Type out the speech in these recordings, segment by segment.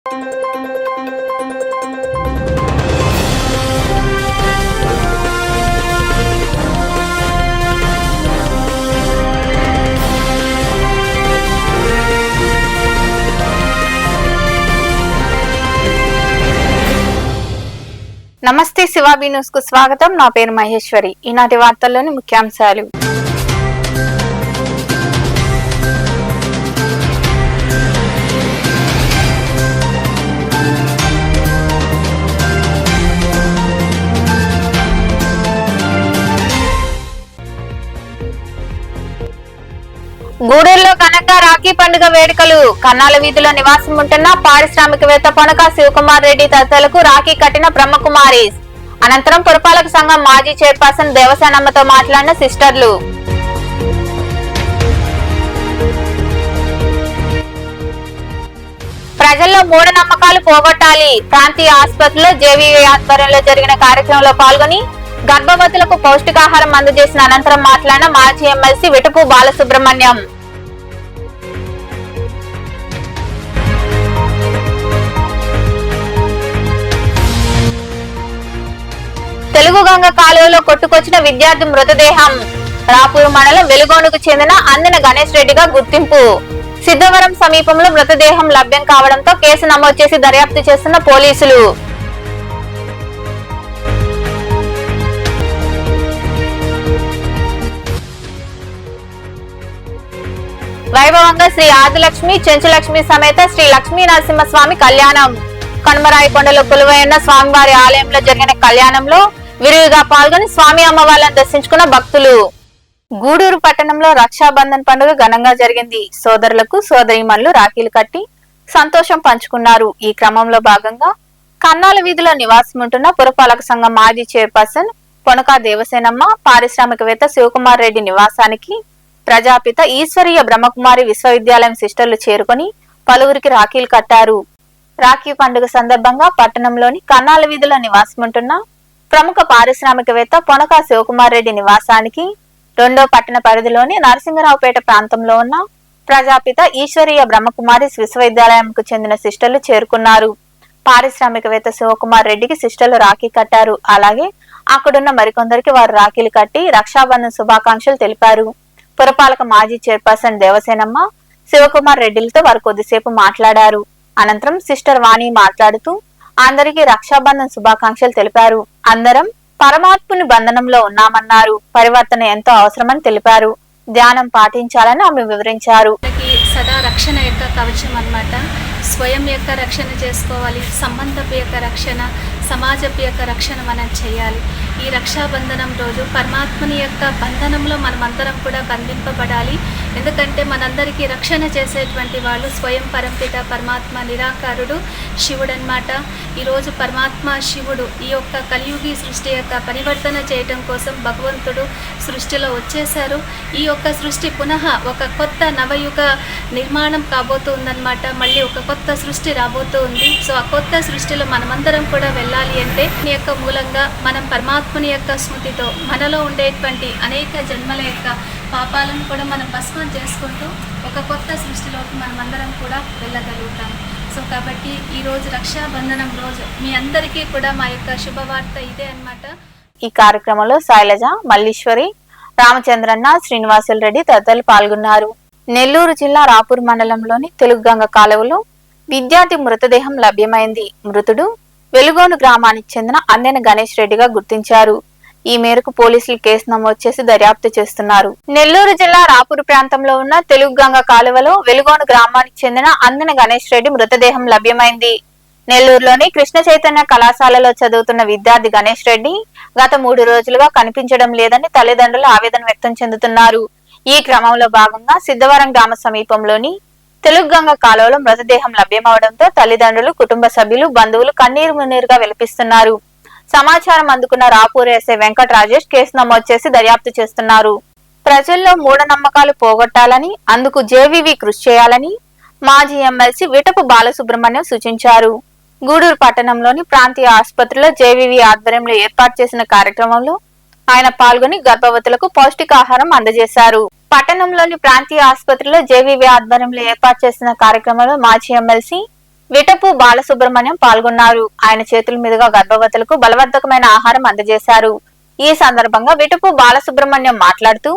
నమస్తే శివాబీ న్యూస్ కు స్వాగతం. నా పేరు మహేశ్వరి. ఈనాటి వార్తల్లోని ముఖ్యాంశాలు. గూడూరులో ఘనంగా రాఖీ పండుగ వేడుకలు. కన్నాల వీధిలో నివాసం ఉంటున్న పారిశ్రామికవేత్త పొనక శివకుమార్ రెడ్డి తదితరులకు రాఖీ కట్టిన బ్రహ్మకుమారి. అనంతరం పురపాలక సంఘం మాజీ చైర్పర్సన్ దేవసేనమ్మతో మాట్లాడిన సిస్టర్లు. ప్రజల్లో మూఢనమ్మకాలు పోగొట్టాలి. ప్రాంతీయ ఆసుపత్రిలో జేవీవీ ఆధ్వర్యంలో జరిగిన కార్యక్రమంలో పాల్గొని గర్భవతులకు పౌష్టికాహారం అందజేసిన అనంతరం మాట్లాడిన మాజీ ఎమ్మెల్సీ విటుపు బాలసుబ్రహ్మణ్యం. తెలుగు గంగ కాలువలో కొట్టుకొచ్చిన విద్యార్థి మృతదేహం. రాపూరు మండలం వెలుగోనుకు చెందిన అందిన గణేష్ రెడ్డిగా గుర్తింపు. సిద్ధవరం సమీపంలో మృతదేహం లభ్యం కావడంతో కేసు నమోదు చేసి దర్యాప్తు చేస్తున్న పోలీసులు. వైభవంగా శ్రీ ఆదిలక్ష్మి చెంచులక్ష్మి సమేత శ్రీ లక్ష్మీ నరసింహస్వామి కళ్యాణం. కనుమరాయికొండలో కొలువైన స్వామివారి ఆలయంలో జరిగిన కళ్యాణంలో విరివిగా పాల్గొని స్వామి అమ్మవార్లను దర్శించుకున్న భక్తులు. గూడూరు పట్టణంలో రక్షాబంధన్ పండుగ ఘనంగా జరిగింది. సోదరులకు సోదరీమణులు రాఖీలు కట్టి సంతోషం పంచుకున్నారు. ఈ క్రమంలో భాగంగా కన్నాల వీధిలో నివాసం ఉంటున్న పురపాలక సంఘం మాజీ చైర్పర్సన్ పొనక దేవసేనమ్మ, పారిశ్రామికవేత్త శివకుమార్ రెడ్డి నివాసానికి ప్రజాపిత ఈశ్వరీయ బ్రహ్మకుమారి విశ్వవిద్యాలయం సిస్టర్లు చేరుకుని పలువురికి రాఖీలు కట్టారు. రాఖీ పండుగ సందర్భంగా పట్టణంలోని కన్నాల వీధిలో నివాసముంటున్న ప్రముఖ పారిశ్రామికవేత్త పొనక శివకుమార్ రెడ్డి నివాసానికి రెండో పట్టణ పరిధిలోని నరసింగరావుపేట ప్రాంతంలో ఉన్న ప్రజాపిత ఈశ్వరీయ బ్రహ్మకుమారి విశ్వవిద్యాలయంకు చెందిన సిస్టర్లు చేరుకున్నారు. పారిశ్రామికవేత్త శివకుమార్ రెడ్డికి సిస్టర్లు రాఖీ కట్టారు. అలాగే అక్కడున్న మరికొందరికి వారు రాఖీలు కట్టి రక్షాబంధన్ శుభాకాంక్షలు తెలిపారు. పురపాలక మాజీ చైర్పర్సన్ దేవసేనమ్మ, శివకుమార్ రెడ్డిలతో వారు కొద్దిసేపు మాట్లాడారు. అనంతరం సిస్టర్ వాణి మాట్లాడుతూ అందరికీ రక్షాబంధన్ శుభాకాంక్షలు తెలిపారు. అందరం పరమాత్ముని బంధనంలో ఉన్నామన్నారు. పరివర్తన ఎంతో అవసరమని తెలిపారు. ధ్యానం పాటించాలని ఆమె వివరించారు. సదా రక్షణ యొక్క కవచం అన్నమాట. స్వయం యొక్క రక్షణ చేసుకోవాలి, సంబంధపు యొక్క రక్షణ, సమాజపు యొక్క రక్షణ మనం చేయాలి. ఈ రక్షాబంధనం రోజు పరమాత్మని యొక్క బంధనంలో మనమందరం కూడా బంధింపబడాలి. ఎందుకంటే మనందరికీ రక్షణ చేసేటువంటి వాళ్ళు స్వయం పరంపిత పరమాత్మ నిరాకారుడు శివుడు అన్నమాట. ఈరోజు పరమాత్మ శివుడు ఈ యొక్క కలియుగి సృష్టి యొక్క పరివర్తన చేయటం కోసం భగవంతుడు సృష్టిలో వచ్చేశారు. ఈ యొక్క సృష్టి పునః ఒక కొత్త నవయుగ నిర్మాణం కాబోతుందన్నమాట. మళ్ళీ ఒక కొత్త సృష్టి రాబోతుంది. సో ఆ కొత్త సృష్టిలో మనమందరం కూడా వెళ్ళాలి అంటే ఈ యొక్క మూలంగా మనం పరమాత్మని యొక్క స్మృతితో మనలో ఉండేటువంటి అనేక జన్మల యొక్క పాపాలను కూడా మనం భస్మం చేసుకుంటూ ఒక కొత్త సృష్టిలోకి మనమందరం కూడా వెళ్ళగలుగుతాం. సో కాబట్టి ఈరోజు రక్షాబంధనం రోజు మీ అందరికీ కూడా మా యొక్క శుభవార్త ఇదే అన్నమాట. ఈ కార్యక్రమంలో శైలజ, మల్లీశ్వరి, రామచంద్రన్న, శ్రీనివాసులు రెడ్డి తదితరులు పాల్గొన్నారు. నెల్లూరు జిల్లా రాపూర్ మండలంలోని తెలుగు గంగ కాలువలో విద్యార్థి మృతదేహం లభ్యమైంది. మృతుడు వెలుగోను గ్రామానికి చెందిన అందిన గణేష్ రెడ్డిగా గుర్తించారు. ఈ మేరకు పోలీసులు కేసు నమోదు చేసి దర్యాప్తు చేస్తున్నారు. నెల్లూరు జిల్లా రాపూర్ ప్రాంతంలో ఉన్న తెలుగు గంగ కాలువలో వెలుగోను గ్రామానికి చెందిన అందిన గణేష్ రెడ్డి మృతదేహం లభ్యమైంది. నెల్లూరులోని కృష్ణ చైతన్య కళాశాలలో చదువుతున్న విద్యార్థి గణేష్ రెడ్డి గత 3 రోజులుగా కనిపించడం లేదని తల్లిదండ్రులు ఆవేదన వ్యక్తం చెందుతున్నారు. ఈ క్రమంలో భాగంగా సిద్ధవరం గ్రామ సమీపంలోని తెలుగు గంగ కాలువలో మృతదేహం లభ్యమవడంతో తల్లిదండ్రులు, కుటుంబ సభ్యులు, బంధువులు కన్నీరు మున్నీరుగా విలపిస్తున్నారు. సమాచారం అందుకున్న రాపూర్ ఎస్ఐ వెంకట రాజేష్ కేసు నమోదు చేసి దర్యాప్తు చేస్తున్నారు. ప్రజల్లో మూఢనమ్మకాలు పోగొట్టాలని, అందుకు జేవీవీ కృషి చేయాలని మాజీ ఎమ్మెల్సీ విటపు బాలసుబ్రహ్మణ్యం సూచించారు. గూడూరు పట్టణంలోని ప్రాంతీయ ఆసుపత్రిలో జేవీవీ ఆధ్వర్యంలో ఏర్పాటు చేసిన కార్యక్రమంలో ఆయన పాల్గొని గర్భవతులకు పౌష్టికాహారం అందజేశారు. పట్టణంలోని ప్రాంతీయ ఆసుపత్రిలో జేవీవీ ఆధ్వర్యంలో ఏర్పాటు చేసిన కార్యక్రమంలో మాజీ ఎమ్మెల్సీ విటపు బాలసుబ్రహ్మణ్యం పాల్గొన్నారు. ఆయన చేతుల మీదుగా గర్భవతులకు బలవర్ధకమైన ఆహారం అందజేశారు. ఈ సందర్భంగా విటపు బాలసుబ్రహ్మణ్యం మాట్లాడుతూ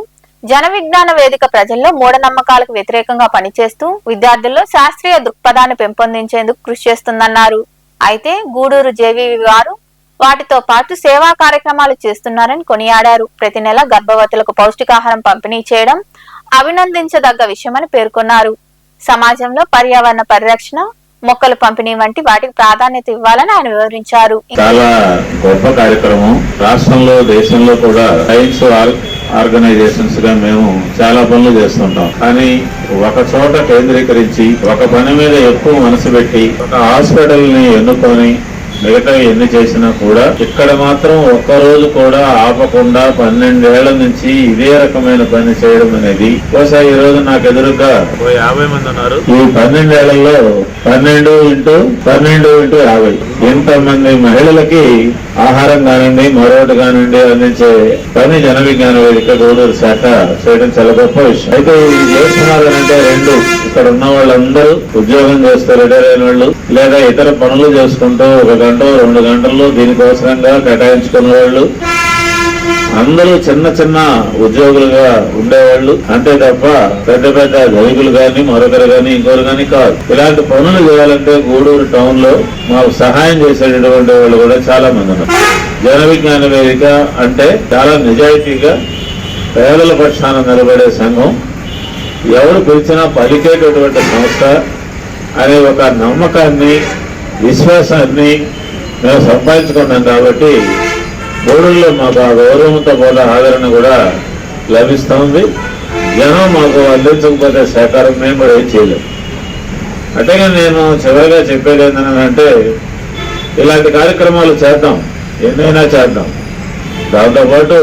జన విజ్ఞాన వేదిక ప్రజల్లో మూఢనమ్మకాలకు వ్యతిరేకంగా పనిచేస్తూ విద్యార్థుల్లో శాస్త్రీయ దృక్పథాన్ని పెంపొందించేందుకు కృషి చేస్తుందన్నారు. అయితే గూడూరు జేవీవి వారు వాటితో పాటు సేవా కార్యక్రమాలు చేస్తున్నారని కొనియాడారు. ప్రతి నెల గర్భవతులకు పౌష్టికాహారం పంపిణీ చేయడం అభినందించదగ్గ విషయమని పేర్కొన్నారు. సమాజంలో పర్యావరణ పరిరక్షణ, మొక్కలు పంపిణీ వంటి వాటికి ప్రాధాన్యత ఇవ్వాలని ఆయన వివరించారు. చాలా గొప్ప కార్యక్రమం. రాష్ట్రంలో, దేశంలో కూడా సైన్స్ ఆర్గనైజేషన్స్ గా మేము చాలా పనులు చేస్తుంటాం. కానీ ఒక చోట కేంద్రీకరించి ఒక పని మీద ఎక్కువ మనసు పెట్టి ఒక హాస్పిటల్ ని ఎన్నుకొని మిగతా ఎన్ని చేసినా కూడా ఇక్కడ మాత్రం ఒక్కరోజు కూడా ఆపకుండా 12 ఏళ్ల నుంచి ఇదే రకమైన పని చేయడం అనేది బహుశా ఈ రోజు నాకు ఎదురుగా 50 మంది ఉన్నారు. ఈ 12 ఏళ్లలో 12 × 50 ఇంతమంది మహిళలకి ఆహారం కానివ్వండి, మరొకటి కానివ్వండి అందించే పని జన విజ్ఞాన వేదిక గూడూరు శాఖ చేయడం చాలా గొప్ప విషయం. అయితే ఇది చేస్తున్నారు అంటే రెండు, ఇక్కడ ఉన్న వాళ్ళందరూ ఉద్యోగం చేస్తూ రిటైర్ అయిన వాళ్ళు లేదా ఇతర పనులు చేసుకుంటూ 1 గంట 2 గంటల్లో దీనికోసంగా కేటాయించుకున్న వాళ్ళు అందరూ చిన్న చిన్న ఉద్యోగులుగా ఉండేవాళ్ళు అంతే తప్ప పెద్ద పెద్ద ధనికులు గాని మరొకరు గాని ఇంకొకరు గాని కాదు. ఇలాంటి పనులు చేయాలంటే గూడూరు టౌన్ లో మాకు సహాయం చేసేటటువంటి వాళ్ళు కూడా చాలా మంది ఉన్నారు. జన విజ్ఞాన వేదిక అంటే చాలా నిజాయితీగా పేదల పక్షాన నిలబడే సంఘం, ఎవరు పిలిచినా పలికేటటువంటి సంస్థ అనే ఒక నమ్మకాన్ని, విశ్వాసాన్ని మేము సంపాదించుకున్నాం. కాబట్టి గూడూరులో మాకు ఆ గౌరవంతో పాటు ఆదరణ కూడా లభిస్తూ ఉంది. జనం మాకు అందించకపోతే సహకారం మేము కూడా ఏం చేయలేము. అట్టగా నేను చివరిగా చెప్పేది ఏంటంటే ఇలాంటి కార్యక్రమాలు చేద్దాం, ఎన్నైనా చేద్దాం. దాంతోపాటు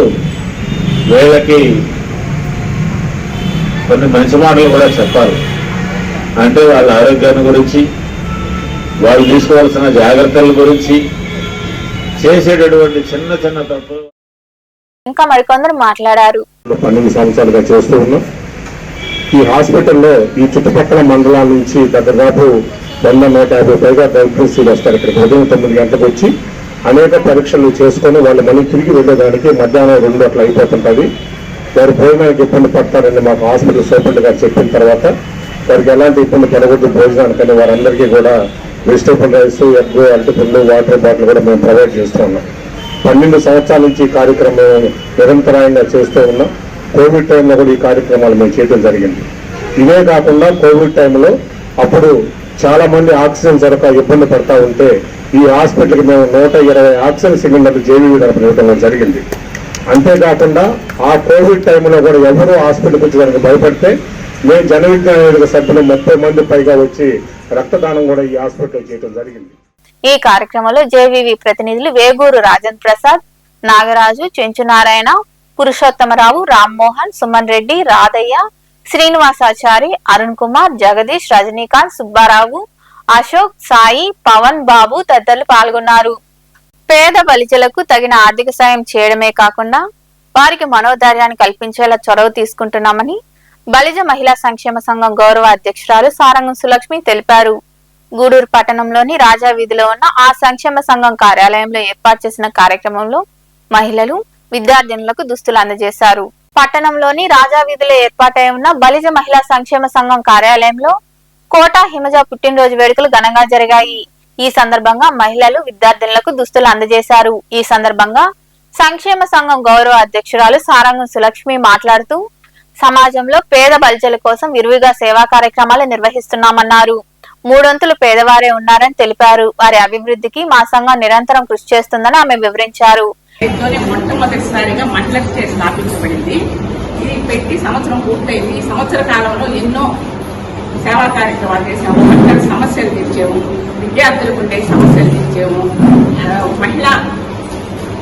వీళ్ళకి కొన్ని మంచి మాటలు కూడా చెప్పాలి. అంటే వాళ్ళ ఆరోగ్యాన్ని గురించి, వాళ్ళు తీసుకోవాల్సిన జాగ్రత్తల గురించి, చేసేటటువంటి చిన్న చిన్న తప్పు. ఇంకా మరికొందరు మాట్లాడారు. 12 సంవత్సరాలుగా చేస్తూ ఉన్నాం. ఈ హాస్పిటల్లో ఈ చుట్టుపక్కల మండలాల నుంచి దాదాపు 100-150 పైగా గర్భిణీలు వస్తారు. ఇక్కడికి ఉదయం 9 గంటలకు వచ్చి అనేక పరీక్షలు చేసుకొని వాళ్ళు మళ్ళీ తిరిగి వెళ్ళేదానికి మధ్యాహ్నం 2 అట్లా అయిపోతుంటుంది. వారు భోజనానికి ఇబ్బంది పడతారని మాకు హాస్పిటల్ సూపరింటెండెంట్ గారు చెప్పిన తర్వాత వారికి ఎలాంటి ఇబ్బంది పడవద్దు భోజనానికని వారందరికీ కూడా వెజిటేబుల్ రైస్, ఎగ్, అరటిపండ్లు, వాటర్ బాటిల్ కూడా మేము ప్రొవైడ్ చేస్తూ ఉన్నాం. 12 సంవత్సరాల నుంచి ఈ కార్యక్రమం నిరంతరాయంగా చేస్తూ ఉన్నాం. కోవిడ్ టైంలో కూడా ఈ కార్యక్రమాలు మేము చేయడం జరిగింది. ఇవే కాకుండా కోవిడ్ టైంలో అప్పుడు చాలా మంది ఆక్సిజన్ సరఫరా ఇబ్బంది పడతా ఉంటే ఈ హాస్పిటల్కి మేము 120 ఆక్సిజన్ సిలిండర్లు జేవీవి తరపున ఇవ్వడం జరిగింది. అంతేకాకుండా ఆ కోవిడ్ టైంలో కూడా ఎవరూ హాస్పిటల్కి వచ్చేదానికి భయపడితే మేము జన విజ్ఞాన వేదిక సభ్యులు 30 మంది పైగా వచ్చి రక్తదానం కూడా ఈ హాస్పిటల్ చేయడం జరిగింది. ఈ కార్యక్రమంలో జేవీవి ప్రతినిధులు వేగూరు రాజేంద్ర ప్రసాద్, నాగరాజు, చెంచునారాయణ, పురుషోత్తమరావు, రామ్మోహన్, సుమన్ రెడ్డి, రాధయ్య, శ్రీనివాసాచారి, అరుణ్ కుమార్, జగదీష్, రజనీకాంత్, సుబ్బారావు, అశోక్, సాయి, పవన్ బాబు తదితరులు పాల్గొన్నారు. పేద బలిజలకు తగిన ఆర్థిక సాయం చేయడమే కాకుండా వారికి మనోధైర్యాన్ని కల్పించేలా చొరవ తీసుకుంటున్నామని బలిజ మహిళా సంక్షేమ సంఘం గౌరవ అధ్యక్షురాలు సారంగం సులక్ష్మి తెలిపారు. గూడూరు పట్టణంలోని రాజా వీధిలో ఉన్న ఆ సంక్షేమ సంఘం కార్యాలయంలో ఏర్పాటు చేసిన కార్యక్రమంలో మహిళలు, విద్యార్థినులకు దుస్తులు అందజేశారు. పట్టణంలోని రాజా వీధిలో ఏర్పాటై ఉన్న బలిజ మహిళా సంక్షేమ సంఘం కార్యాలయంలో కోటా హిమజ పుట్టినరోజు వేడుకలు ఘనంగా జరిగాయి. ఈ సందర్భంగా మహిళలు, విద్యార్థినులకు దుస్తులు అందజేశారు. ఈ సందర్భంగా సంక్షేమ సంఘం గౌరవ అధ్యక్షురాలు సారంగం సులక్ష్మి మాట్లాడుతూ సమాజంలో పేద బలిజల కోసం విరివిగా సేవా కార్యక్రమాలు నిర్వహిస్తున్నామన్నారు. 3 వంతులు పేదవారే ఉన్నారని తెలిపారు. వారి అభివృద్ధికి మా సంఘం నిరంతరం కృషి చేస్తుందని ఆమె వివరించారు. మొట్టమొదటిసారిగా మహిళలకు చేసి స్థాపించబడింది. ఇది పెట్టి సంవత్సరం పూర్తయింది. ఈ సంవత్సర కాలంలో ఎన్నో సేవా కార్యక్రమాలు చేసాము. మహిళలకు సమస్యలు తీర్చాము, విద్యార్థులకు ఉండే సమస్యలు తీర్చాము. మహిళా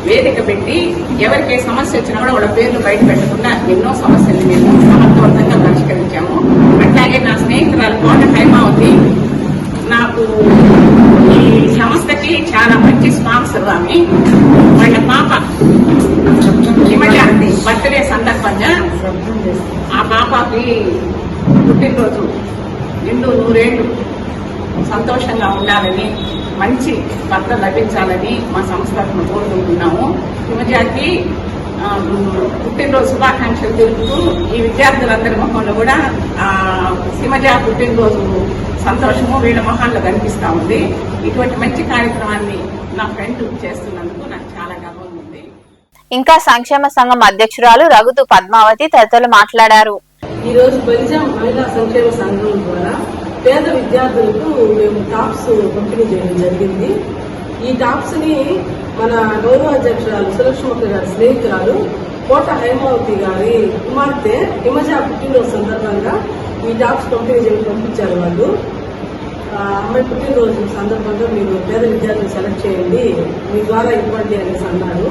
వేదిక పెట్టి ఎవరికి సమస్య వచ్చినా కూడా వాళ్ళ పేర్లు బయట పెట్టకుండా ఎన్నో సమస్యలు మేము సమర్థవంతంగా పరిష్కరించాము. అట్లాగే నా స్నేహితురాలు కోట హైమావతి నాకు ఈ సంస్థకి చాలా మంచి స్పాన్సర్. ఆమె వాళ్ళ పాప బర్త్డే సందర్భంగా ఆ పాపకి పుట్టినరోజు 200 ఏళ్ళు సంతోషంగా ఉండాలి. ఉండాలని, మంచి భర్త లభించాలని మా సంస్థను కోరుకుంటున్నాము. హిమజాకి పుట్టినరోజు శుభాకాంక్షలు తెలుపుతూ ఈ విద్యార్థులందరి మొహంలో కూడా హిమజ పుట్టినరోజు సంతోషము వీళ్ళ మొహాల్లో కనిపిస్తూ ఉంది. ఇటువంటి మంచి కార్యక్రమాన్ని నా ఫ్రెండ్ చేస్తున్నందుకు నాకు చాలా గర్వంగా ఉంది. ఇంకా సంక్షేమ సంఘం అధ్యక్షురాలు రఘుతు పద్మావతి తదితరులు మాట్లాడారు. ఈ రోజు బలిజం మహిళా సంక్షేమ సంఘం ద్వారా పేద విద్యార్థులకు మేము టాప్స్ పంపిణీ చేయడం జరిగింది. ఈ టాప్స్ ని మన గౌరవ అధ్యక్షురాలు సులక్ష్మక్క గారి స్నేహితురాలు కోట హైమావతి గారి కుమార్తె హిమజ పుట్టినరోజు సందర్భంగా ఈ టాప్స్ పంపిణీ చేయడం పంపించారు. వాళ్ళు అమ్మాయి పుట్టినరోజు సందర్భంగా మీరు పేద విద్యార్థులు సెలెక్ట్ చేయండి, మీ ద్వారా ఇవ్వండి అనేసి అన్నారు.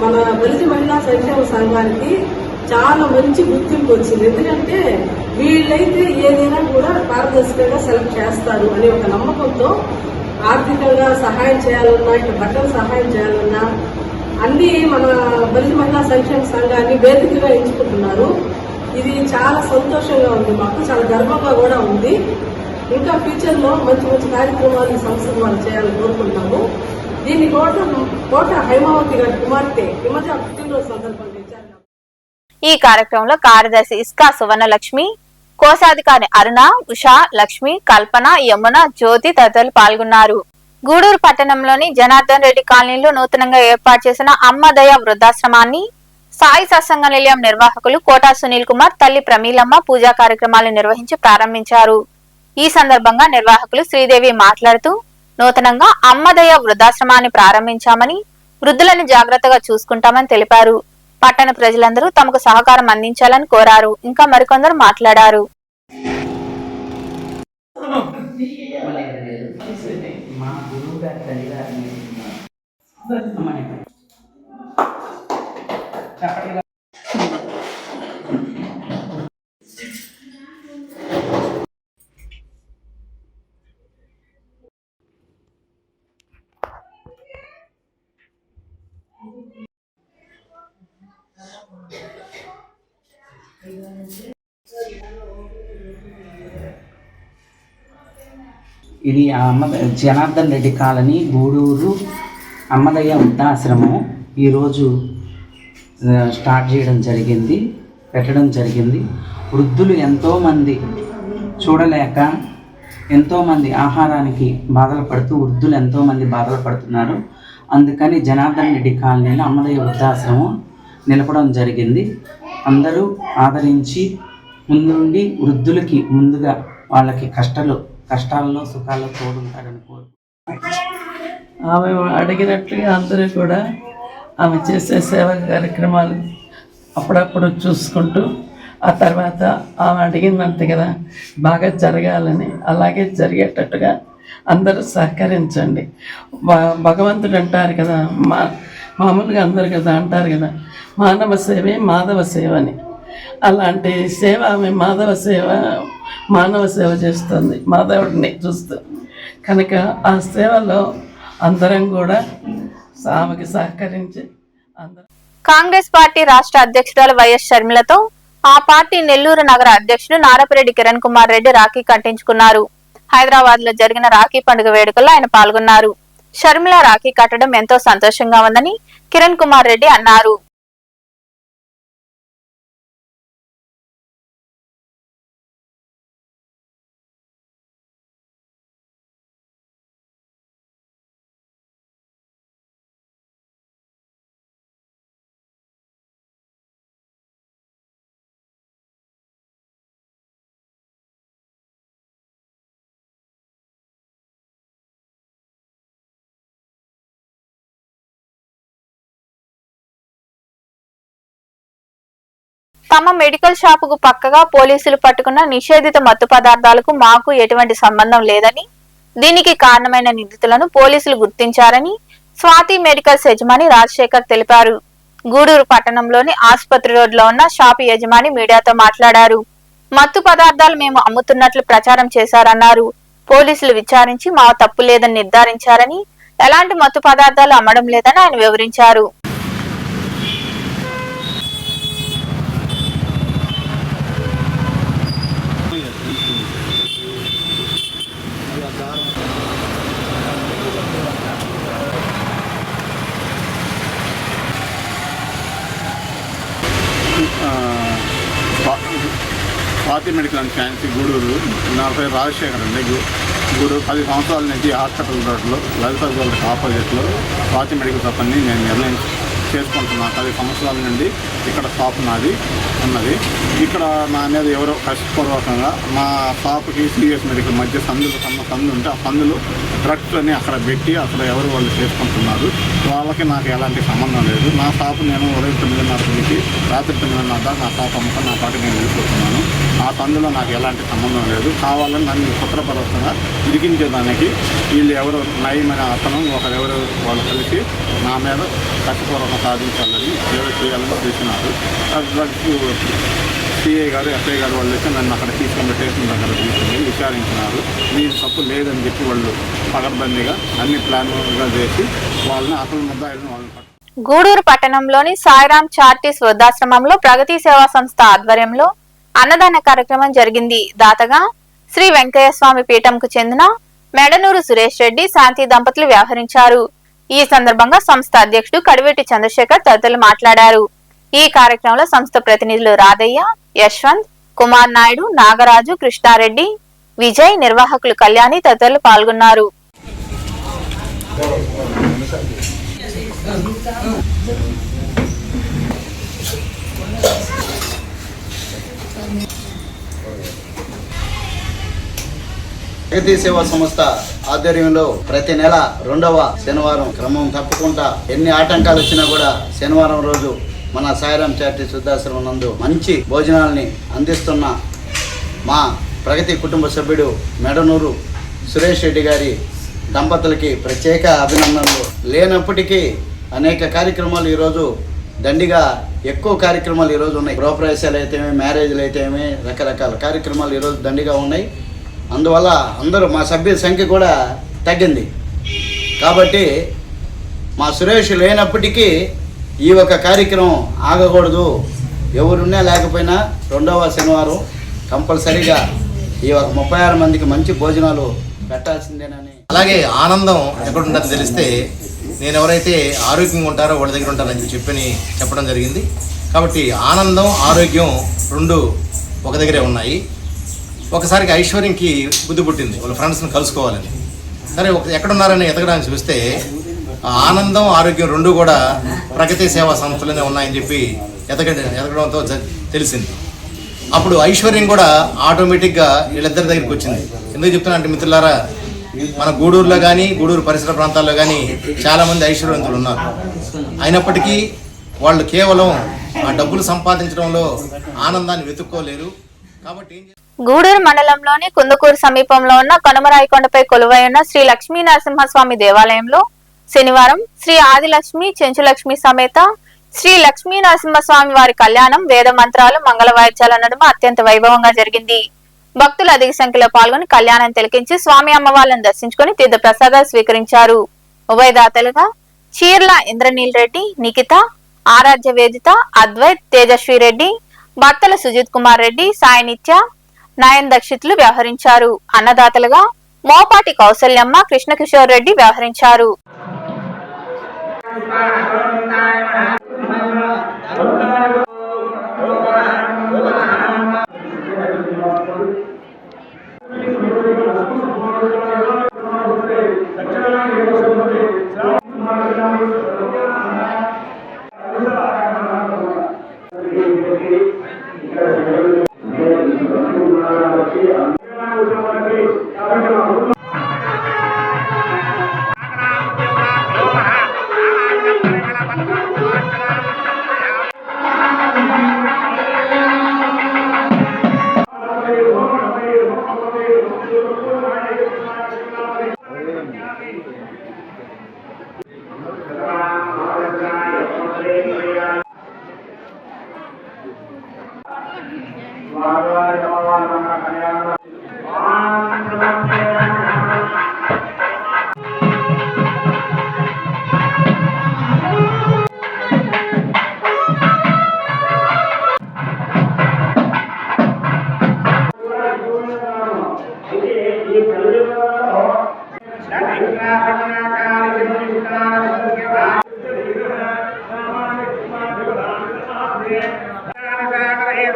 మన బలిజ మహిళా సంక్షేమ సంఘానికి చాలా మంచి గుర్తింపు వచ్చింది. ఎందుకంటే వీళ్ళైతే ఏదైనా కూడా పారదర్శకంగా సెలెక్ట్ చేస్తారు అనే ఒక నమ్మకంతో ఆర్థికంగా సహాయం చేయాలన్నా, ఇట్లా బట్టలు సహాయం చేయాలన్నా అన్ని మన బలిజ మహిళా సంక్షేమ సంఘాన్ని వేదికగా ఎంచుకుంటున్నారు. ఇది చాలా సంతోషంగా ఉంది, మాకు చాలా గర్వంగా కూడా ఉంది. ఇంకా ఫ్యూచర్ లో మంచి మంచి కార్యక్రమాలు ఈ సంస్థ మనం చేయాలని కోరుకుంటున్నాము. దీన్ని కోట హైమావతి గారి కుమార్తె హిమజ పుట్టినరోజు సందర్భంగా ఇచ్చారు. ఈ కార్యక్రమంలో కార్యదర్శి ఇస్కా సువర్ణలక్ష్మి, కోశాధికారి అరుణ, ఉషా, లక్ష్మి, కల్పన, యమున, జ్యోతి తదితరులు పాల్గొన్నారు. గూడూరు పట్టణంలోని జనార్దన్ రెడ్డి కాలనీలో నూతనంగా ఏర్పాటు చేసిన అమ్మదయ వృద్ధాశ్రమాన్ని సాయి సత్సంగ నిలయం నిర్వాహకులు కోటా సునీల్ కుమార్, తల్లి ప్రమీలమ్మ పూజా కార్యక్రమాలు నిర్వహించి ప్రారంభించారు. ఈ సందర్భంగా నిర్వాహకులు శ్రీదేవి మాట్లాడుతూ నూతనంగా అమ్మదయ వృద్ధాశ్రమాన్ని ప్రారంభించామని, వృద్ధులను జాగ్రత్తగా చూసుకుంటామని తెలిపారు. పట్టణ ప్రజలందరూ తమకు సహకారం అందించాలని కోరారు. ఇంకా మరికొందరు మాట్లాడారు. ఇది జనార్దన్ రెడ్డి కాలనీ గూడూరు అమ్మదయ్య వృద్ధాశ్రమం ఈరోజు స్టార్ట్ చేయడం జరిగింది, పెట్టడం జరిగింది. వృద్ధులు ఎంతోమంది చూడలేక ఎంతోమంది ఆహారానికి బాధలు పడుతూ వృద్ధులు ఎంతోమంది బాధలు పడుతున్నారు. అందుకని జనార్దన్ రెడ్డి కాలనీలో అమ్మదయ్య వృద్ధాశ్రమం నిలపడం జరిగింది. అందరూ ఆదరించి ముందుండి వృద్ధులకి ముందుగా వాళ్ళకి కష్టాల్లో సుఖాల్లో తోడుంటారని కోరు. ఆమె అడిగినట్లుగా అందరూ కూడా ఆమె చేసే సేవా కార్యక్రమాలు అప్పుడప్పుడు చూసుకుంటూ ఆ తర్వాత ఆమె అడిగిందంతే కదా బాగా జరగాలని, అలాగే జరిగేటట్టుగా అందరూ సహకరించండి. భగవంతుడు అంటారు కదా, మామూలుగా అందరు కదా అంటారు కదా, మానవ సేవే మాధవ సేవ అని. అలాంటి సేవ ఆమె మానవ సేవ చేస్తుంది, మాధవుడిని చూస్తూ. కనుక ఆ సేవలో అందరం కూడా ఆమెకి సహకరించి కాంగ్రెస్ పార్టీ రాష్ట్ర అధ్యక్షురాలు వైఎస్ షర్మిలతో ఆ పార్టీ నెల్లూరు నగర అధ్యక్షుడు నారపరెడ్డి కిరణ్ కుమార్ రెడ్డి రాఖీ కట్టించుకున్నారు. హైదరాబాద్ లో జరిగిన రాఖీ పండుగ వేడుకల్లో ఆయన పాల్గొన్నారు. షర్మిల రాఖీ కట్టడం ఎంతో సంతోషంగా ఉందని కిరణ్ కుమార్ రెడ్డి అన్నారు. తమ మెడికల్ షాపుకు పక్కగా పోలీసులు పట్టుకున్న నిషేధిత మత్తు పదార్థాలకు మాకు ఎటువంటి సంబంధం లేదని, దీనికి కారణమైన నిందితులను పోలీసులు గుర్తించారని స్వాతి మెడికల్స్ యజమాని రాజశేఖర్ తెలిపారు. గూడూరు పట్టణంలోని ఆసుపత్రి రోడ్లో ఉన్న షాపు యజమాని మీడియాతో మాట్లాడారు. మత్తు పదార్థాలు మేము అమ్ముతున్నట్లు ప్రచారం చేశారన్నారు. పోలీసులు విచారించి మా తప్పు లేదని నిర్ధారించారని, ఎలాంటి మత్తు పదార్థాలు అమ్మడం లేదని ఆయన వివరించారు. Swathi medical and fancy Gudur. నా పేరు రాజశేఖర్ అండి. గూడూరు 10 సంవత్సరాల నుంచి హాస్పిటల్ రోడ్లో లలిత గోల్డ్కి ఆపోజిట్లో స్వాతి మెడికల్ షాప్ అని నేను నిర్ణయం చేసుకుంటున్నాను. 10 సంవత్సరాల నుండి ఇక్కడ షాప్ నాది ఉన్నది. ఇక్కడ నా అనేది ఎవరో కష్టపూర్వకంగా మా షాప్కి సిఎస్ మెడికల్ మధ్య సందు ఉంటే ఆ సందులు డ్రగ్స్ అని అక్కడ పెట్టి అక్కడ ఎవరు వాళ్ళు చేసుకుంటున్నారు. వాళ్ళకి నాకు ఎలాంటి సంబంధం లేదు. నా షాప్ నేను ఉదయం 9:30 నుంచి రాత్రి 9:30 దాకా నా షాప్ అమ్ముకొని నా పాటికి నేను వెళ్ళిపోతున్నాను. ఆ సందులో నాకు ఎలాంటి సంబంధం లేదు. కావాలని నన్ను కుట్రపరచంగా ఇరికించేదానికి వీళ్ళు ఎవరు నయమైన అతను ఒకరెవరు వాళ్ళు కలిసి నా మీద కష్టపూర్వకం సాధించాలని ఏదో చేయాలని చేసినారు. సిఐ గారు ఎస్ఐ గారు వాళ్ళు వచ్చి నన్ను అక్కడ తీసుకొని స్టేషన్ దగ్గర తీసుకుని విచారించినారు. మీరు తప్పు లేదని చెప్పి వాళ్ళు పకడ్బందీగా అన్ని ప్లాన్గా చేసి వాళ్ళని అసలు ముద్దాయిలను వాళ్ళని గూడూరు పట్టణంలోని సాయిరాం చారిటీస్ వృద్ధాశ్రమంలో ప్రగతి సేవా సంస్థ ఆధ్వర్యంలో అన్నదాన కార్యక్రమం జరిగింది. దాతగా శ్రీ వెంకయ్య స్వామి పీఠంకు చెందిన మెడనూరు సురేష్ రెడ్డి, శాంతి దంపతులు వ్యవహరించారు. ఈ సందర్భంగా సంస్థ అధ్యక్షుడు కడివెట్టి చంద్రశేఖర్ తదితరులు మాట్లాడారు. ఈ కార్యక్రమంలో సంస్థ ప్రతినిధులు రాధయ్య, యశ్వంత్, కుమార్ నాయుడు, నాగరాజు, కృష్ణారెడ్డి, విజయ్, నిర్వాహకులు కళ్యాణి తదితరులు పాల్గొన్నారు. ప్రగతి సేవా సంస్థ ఆధ్వర్యంలో ప్రతి నెల 2వ శనివారం క్రమం తప్పకుండా ఎన్ని ఆటంకాలు వచ్చినా కూడా శనివారం రోజు మన సాయిరాం చారిటీస్ వృద్ధాశ్రమం నందు మంచి భోజనాల్ని అందిస్తున్న మా ప్రగతి కుటుంబ సభ్యుడు మెడనూరు సురేష్ రెడ్డి గారి దంపతులకి ప్రత్యేక అభినందనలు. లేనప్పటికీ అనేక కార్యక్రమాలు ఈరోజు దండిగా ఎక్కువ కార్యక్రమాలు ఈరోజు ఉన్నాయి. గృహప్రవేశాలు అయితేమి, మ్యారేజ్లు అయితేమి, రకరకాల కార్యక్రమాలు ఈరోజు దండిగా ఉన్నాయి. అందువల్ల అందరూ మా సభ్యుల సంఖ్య కూడా తగ్గింది. కాబట్టి మా సురేష్ లేనప్పటికీ ఈ ఒక కార్యక్రమం ఆగకూడదు. ఎవరున్నా లేకపోయినా 2వ శనివారం కంపల్సరీగా ఈ ఒక 36 మందికి మంచి భోజనాలు పెట్టాల్సిందేనని. అలాగే ఆనందం ఎక్కడుంటుందని తెలిస్తే నేను ఎవరైతే ఆరోగ్యంగా ఉంటారో వాళ్ళ దగ్గర ఉంటారని చెప్పడం జరిగింది. కాబట్టి ఆనందం, ఆరోగ్యం 2 ఒక దగ్గరే ఉన్నాయి. ఒకసారికి ఐశ్వర్యంకి బుద్ధి పుట్టింది వాళ్ళ ఫ్రెండ్స్ని కలుసుకోవాలని. సరే ఎక్కడున్నారని ఎతకడానికి చూస్తే ఆనందం, ఆరోగ్యం 2 కూడా ప్రగతి సేవా సంస్థలోనే ఉన్నాయని చెప్పి ఎతకడంతో తెలిసింది. అప్పుడు ఐశ్వర్యం కూడా ఆటోమేటిక్గా వీళ్ళిద్దరి దగ్గరికి వచ్చింది. ఎందుకు చెప్తున్నా అంటే మిత్రులారా, మన గూడూరులో కానీ గూడూరు పరిసర ప్రాంతాల్లో కానీ చాలామంది ఐశ్వర్యవంతులు ఉన్నారు. అయినప్పటికీ వాళ్ళు కేవలం ఆ డబ్బులు సంపాదించడంలో ఆనందాన్ని వెతుక్కోలేరు. కాబట్టి గూడూరు మండలంలోని కుందుకూరు సమీపంలో ఉన్న కనుమరాయికొండపై కొలువై ఉన్న శ్రీ లక్ష్మీ నరసింహస్వామి దేవాలయంలో శనివారం శ్రీ ఆదిలక్ష్మి, చెంచులక్ష్మి సమేత శ్రీ లక్ష్మీ నరసింహస్వామి వారి కళ్యాణం వేద మంత్రాలు, మంగళ వాయిద్యాల నడుమ అత్యంత వైభవంగా జరిగింది. భక్తులు అధిక సంఖ్యలో పాల్గొని కళ్యాణం తిలకించి స్వామి అమ్మవార్లను దర్శించుకుని తీర్థ ప్రసాదాలు స్వీకరించారు. ఉభయదాతలుగా చీర్ల ఇంద్రనీల్ రెడ్డి, నిఖిత, ఆరాధ్య వేదిత, అద్వైత్, తేజస్వి రెడ్డి, భర్తల సుజిత్ కుమార్ రెడ్డి, సాయి నిత్య, నయన్ దక్షితులు వ్యవహరించారు. అన్నదాతలుగా మోపాటి కౌసల్యమ్మ, కృష్ణకిషోర్ రెడ్డి వ్యవహరించారు.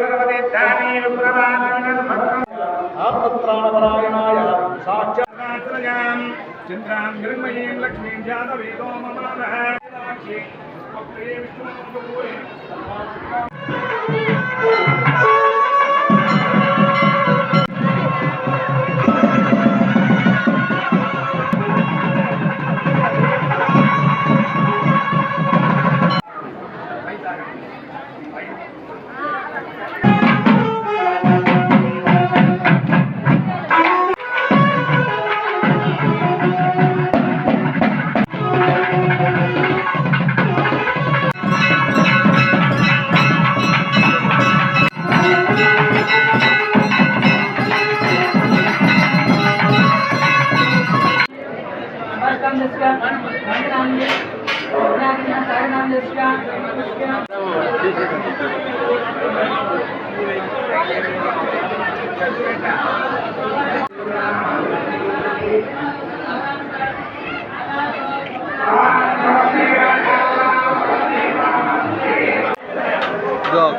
सर्वदेशानि चंद्रां निर्मयीं लक्ष्मीं जातवेदो ममावह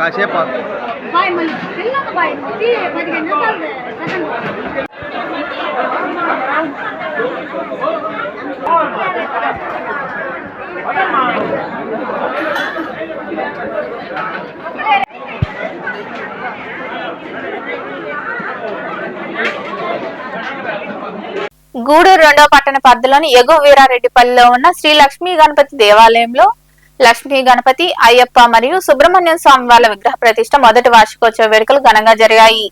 కాసేపు గూడూరు 2వ పట్టణ పరిధిలోని ఎగువ వీరారెడ్డిపల్లిలో ఉన్న శ్రీ లక్ష్మీ గణపతి దేవాలయంలో లక్ష్మీ గణపతి, అయ్యప్ప మరియు సుబ్రహ్మణ్యం స్వామి వార్ల విగ్రహ ప్రతిష్ఠ మొదటి వార్షికోత్సవ వేడుకలు ఘనంగా జరిగాయి.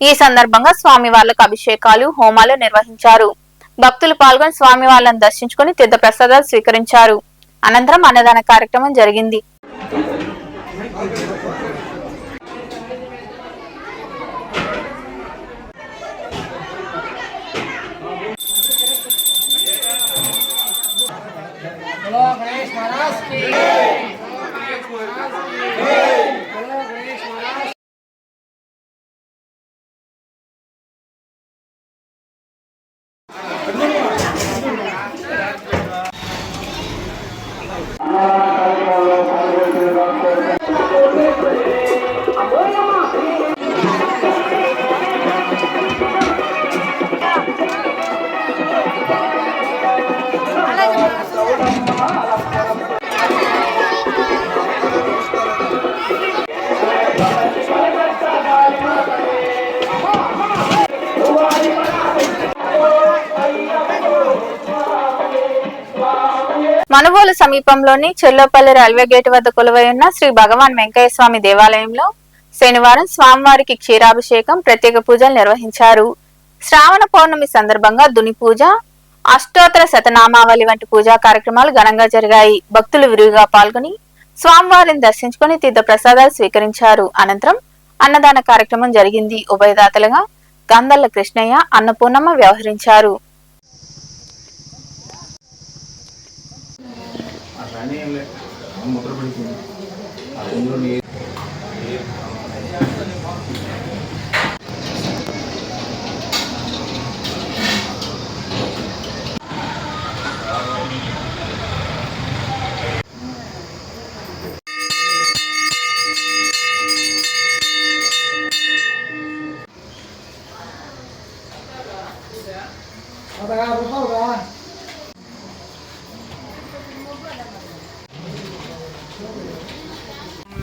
ఈ సందర్భంగా స్వామి వార్లకు అభిషేకాలు, హోమాలు నిర్వహించారు. భక్తులు పాల్గొని స్వామి వార్లను దర్శించుకుని తీర్థ ప్రసాదాలు స్వీకరించారు. అనంతరం అన్నదాన కార్యక్రమం జరిగింది. మనుబోలు సమీపంలోని చెల్లోపల్లి రైల్వే గేట్ వద్ద కొలువై ఉన్న శ్రీ భగవాన్ వెంకయ్య స్వామి దేవాలయంలో శనివారం స్వామివారికి క్షీరాభిషేకం, ప్రత్యేక పూజలు నిర్వహించారు. శ్రావణ పౌర్ణమి సందర్భంగా దుని పూజ, అష్టోత్తర శతనామావళి వంటి పూజా కార్యక్రమాలు ఘనంగా జరిగాయి. భక్తులు విరివిగా పాల్గొని స్వామివారిని దర్శించుకుని తీర్థ ప్రసాదాలు స్వీకరించారు. అనంతరం అన్నదాన కార్యక్రమం జరిగింది. ఉభయదాతలుగా గందల్ల కృష్ణయ్య, అన్నపూర్ణమ్మ వ్యవహరించారు.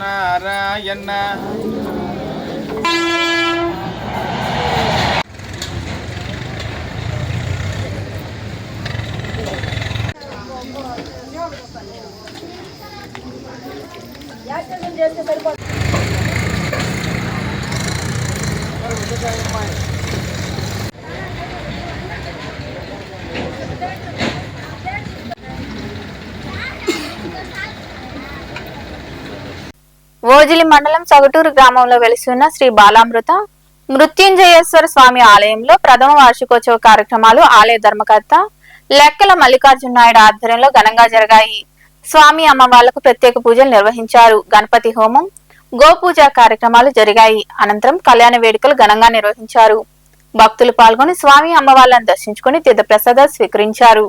నారాయణ ఓజిలి మండలం సగటూరు గ్రామంలో వెలిసి ఉన్న శ్రీ బాలామృత మృత్యుంజయేశ్వర స్వామి ఆలయంలో ప్రథమ వార్షికోత్సవ కార్యక్రమాలు ఆలయ ధర్మకర్త లెక్కల మల్లికార్జున నాయుడు ఆధ్వర్యంలో ఘనంగా జరిగాయి. స్వామి అమ్మవార్లకు ప్రత్యేక పూజలు నిర్వహించారు. గణపతి హోమం, గోపూజ కార్యక్రమాలు జరిగాయి. అనంతరం కళ్యాణ వేడుకలు ఘనంగా నిర్వహించారు. భక్తులు పాల్గొని స్వామి అమ్మవార్లను దర్శించుకుని తీర్థ ప్రసాదాలు స్వీకరించారు.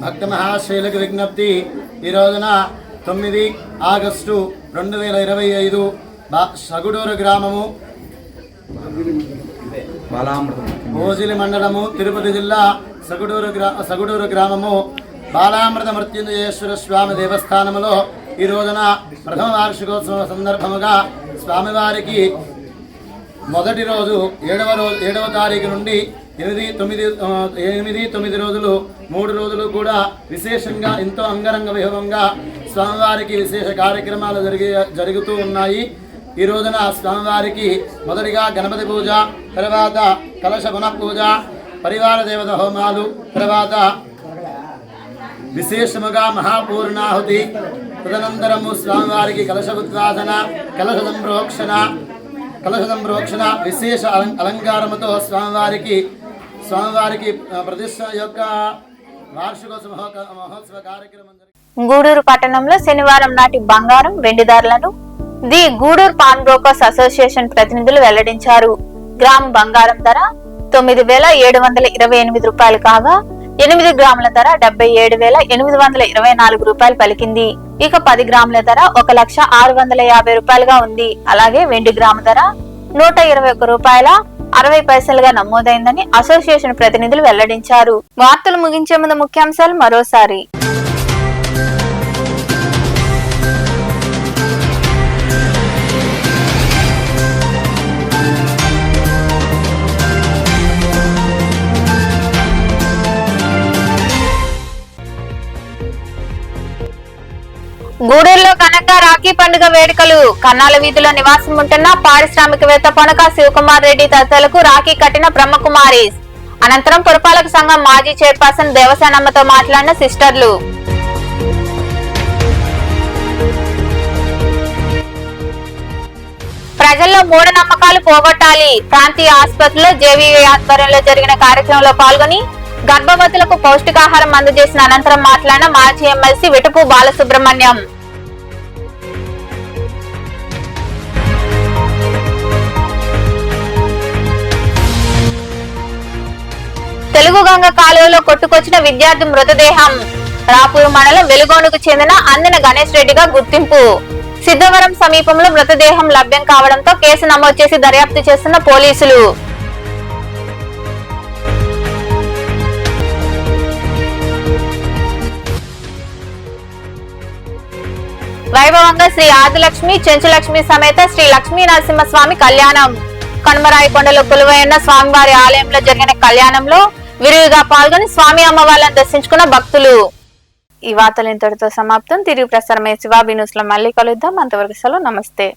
భక్త మహాశైలకు విజ్ఞప్తి. ఈ రోజున 9 ఆగస్టు 2025 సగుడూరు గ్రామము, ఓజిలి మండలము, తిరుపతి జిల్లా, సగుడూరు గ్రామము బాలామృత మృత్యుంజయేశ్వర స్వామి దేవస్థానములో ఈ రోజున ప్రథమ వార్షికోత్సవం సందర్భముగా స్వామివారికి మొదటి రోజు 7వ తారీఖు నుండి 8-9 రోజులు 3 రోజులు కూడా విశేషంగా ఎంతో అంగరంగ వైభవంగా స్వామివారికి విశేష కార్యక్రమాలు జరుగుతూ ఉన్నాయి. ఈ రోజున స్వామివారికి మొదటిగా గణపతి పూజ, తర్వాత కలశ పునఃపూజ, పరివార దేవత హోమాలు, తర్వాత విశేషముగా మహాపూర్ణాహుతి, తదనంతరము స్వామివారికి కలశ ఉద్వాసన, కలశ సంప్రోక్షణ విశేష అలంకారముతో స్వామివారికి ప్రతిష్ట యొక్క వార్షికోత్సవ మహోత్సవ కార్యక్రమం. గూడూరు పట్టణంలో శనివారం నాటి బంగారం, వెండి ధరలను the Gudur pawn brokers association ప్రతినిధులు వెల్లడించారు. గ్రాము బంగారం ధర 9,728 రూపాయలు కాగా 8 గ్రాముల ధర 77,824 రూపాయలు పలికింది. ఇక 10 గ్రాముల ధర 1,06,50 రూపాయలుగా ఉంది. అలాగే వెండి గ్రాము ధర 121 రూపాయల 60 పైసలుగా నమోదైందని అసోసియేషన్ ప్రతినిధులు వెల్లడించారు. వార్తలు ముగించే ముందు ముఖ్యాంశాలు మరోసారి. గూడూరులో ఘనంగా రాఖీ పండుగ వేడుకలు. కన్నాల వీధిలో నివాసం ఉంటున్న పారిశ్రామికవేత్త పొనక శివకుమార్ రెడ్డి తదితరులకు రాఖీ కట్టిన బ్రహ్మకుమారి. అనంతరం పురపాలక సంఘం మాజీ చైర్పర్సన్ దేవసేనమ్మతో మాట్లాడిన సిస్టర్లు. ప్రజల్లో మూఢనమ్మకాలు పోగొట్టాలి. ప్రాంతీయ ఆసుపత్రిలో జేవీవీ ఆధ్వర్యంలో జరిగిన కార్యక్రమంలో పాల్గొని గర్భవతులకు పౌష్టికాహారం అందజేసిన అనంతరం మాట్లాడిన మాజీ ఎమ్మెల్సీ విటుపు బాలసుబ్రహ్మణ్యం. తెలుగు గంగ కాలువలో కొట్టుకొచ్చిన విద్యార్థి మృతదేహం. రాపూరు మండలం వెలుగోనుకు చెందిన అందిన గణేష్ రెడ్డిగా గుర్తింపు. సిద్ధవరం సమీపంలో మృతదేహం లభ్యం కావడంతో కేసు నమోదు చేసి దర్యాప్తు చేస్తున్న పోలీసులు. వైభవంగా శ్రీ ఆదిలక్ష్మి చెంచులక్ష్మి సమేత శ్రీ లక్ష్మీ నరసింహస్వామి కళ్యాణం. కనుమరాయికొండలో కొలువైన స్వామివారి ఆలయంలో జరిగిన కళ్యాణంలో విరివిగా పాల్గొని స్వామి అమ్మవార్లను దర్శించుకున్న భక్తులు. ఈ వార్తలు ఇంతటితో సమాప్తం. తిరిగి ప్రసారమయ్యే శివాబి న్యూస్ లో మళ్ళీ కలుద్దాం. అంతవరకు సెలవు. నమస్తే.